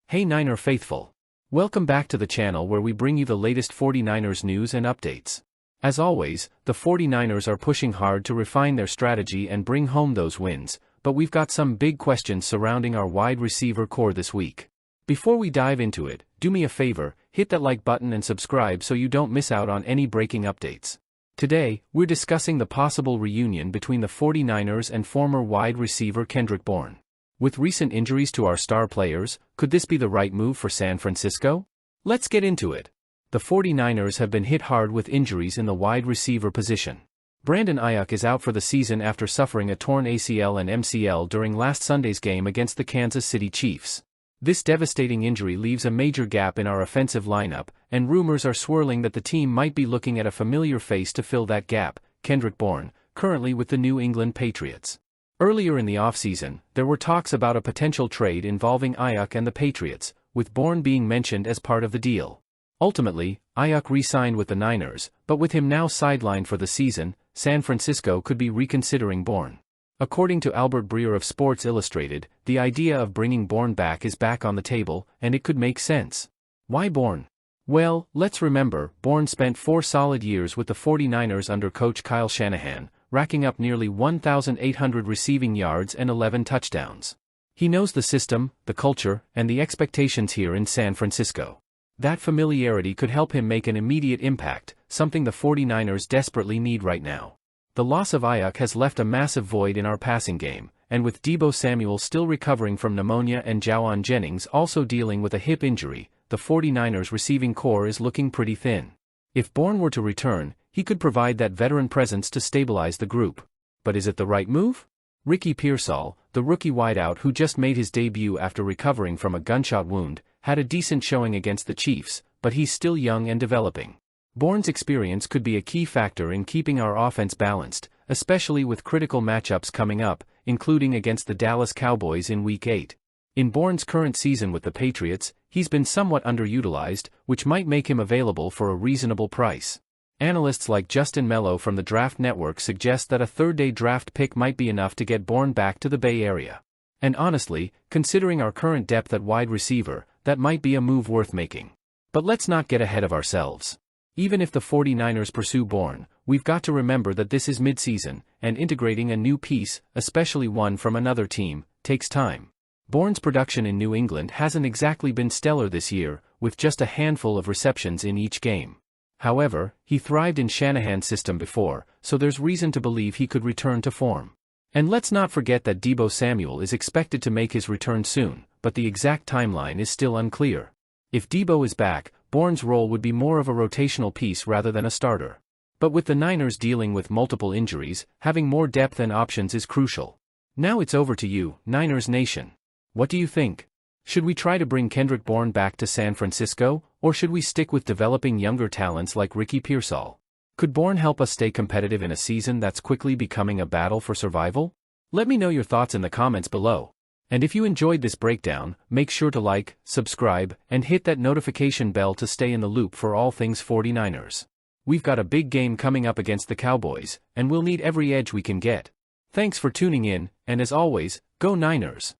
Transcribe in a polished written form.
Hey Niner faithful! Welcome back to the channel where we bring you the latest 49ers news and updates. As always, the 49ers are pushing hard to refine their strategy and bring home those wins, but we've got some big questions surrounding our wide receiver core this week. Before we dive into it, do me a favor, hit that like button and subscribe so you don't miss out on any breaking updates. Today, we're discussing the possible reunion between the 49ers and former wide receiver Kendrick Bourne. With recent injuries to our star players, could this be the right move for San Francisco? Let's get into it. The 49ers have been hit hard with injuries in the wide receiver position. Brandon Aiyuk is out for the season after suffering a torn ACL and MCL during last Sunday's game against the Kansas City Chiefs. This devastating injury leaves a major gap in our offensive lineup, and rumors are swirling that the team might be looking at a familiar face to fill that gap, Kendrick Bourne, currently with the New England Patriots. Earlier in the offseason, there were talks about a potential trade involving Aiyuk and the Patriots, with Bourne being mentioned as part of the deal. Ultimately, Aiyuk re-signed with the Niners, but with him now sidelined for the season, San Francisco could be reconsidering Bourne. According to Albert Breer of Sports Illustrated, the idea of bringing Bourne back is back on the table, and it could make sense. Why Bourne? Well, let's remember, Bourne spent 4 solid years with the 49ers under coach Kyle Shanahan, racking up nearly 1,800 receiving yards and 11 touchdowns. He knows the system, the culture, and the expectations here in San Francisco. That familiarity could help him make an immediate impact, something the 49ers desperately need right now. The loss of Aiyuk has left a massive void in our passing game, and with Deebo Samuel still recovering from pneumonia and Jawan Jennings also dealing with a hip injury, the 49ers receiving core is looking pretty thin. If Bourne were to return, he could provide that veteran presence to stabilize the group. But is it the right move? Ricky Pearsall, the rookie wideout who just made his debut after recovering from a gunshot wound, had a decent showing against the Chiefs, but he's still young and developing. Bourne's experience could be a key factor in keeping our offense balanced, especially with critical matchups coming up, including against the Dallas Cowboys in Week 8. In Bourne's current season with the Patriots, he's been somewhat underutilized, which might make him available for a reasonable price. Analysts like Justin Mello from the Draft Network suggest that a third-day draft pick might be enough to get Bourne back to the Bay Area. And honestly, considering our current depth at wide receiver, that might be a move worth making. But let's not get ahead of ourselves. Even if the 49ers pursue Bourne, we've got to remember that this is mid-season, and integrating a new piece, especially one from another team, takes time. Bourne's production in New England hasn't exactly been stellar this year, with just a handful of receptions in each game. However, he thrived in Shanahan's system before, so there's reason to believe he could return to form. And let's not forget that Deebo Samuel is expected to make his return soon, but the exact timeline is still unclear. If Deebo is back, Bourne's role would be more of a rotational piece rather than a starter. But with the Niners dealing with multiple injuries, having more depth and options is crucial. Now it's over to you, Niners Nation. What do you think? Should we try to bring Kendrick Bourne back to San Francisco, or should we stick with developing younger talents like Ricky Pearsall? Could Bourne help us stay competitive in a season that's quickly becoming a battle for survival? Let me know your thoughts in the comments below. And if you enjoyed this breakdown, make sure to like, subscribe, and hit that notification bell to stay in the loop for all things 49ers. We've got a big game coming up against the Cowboys, and we'll need every edge we can get. Thanks for tuning in, and as always, go Niners!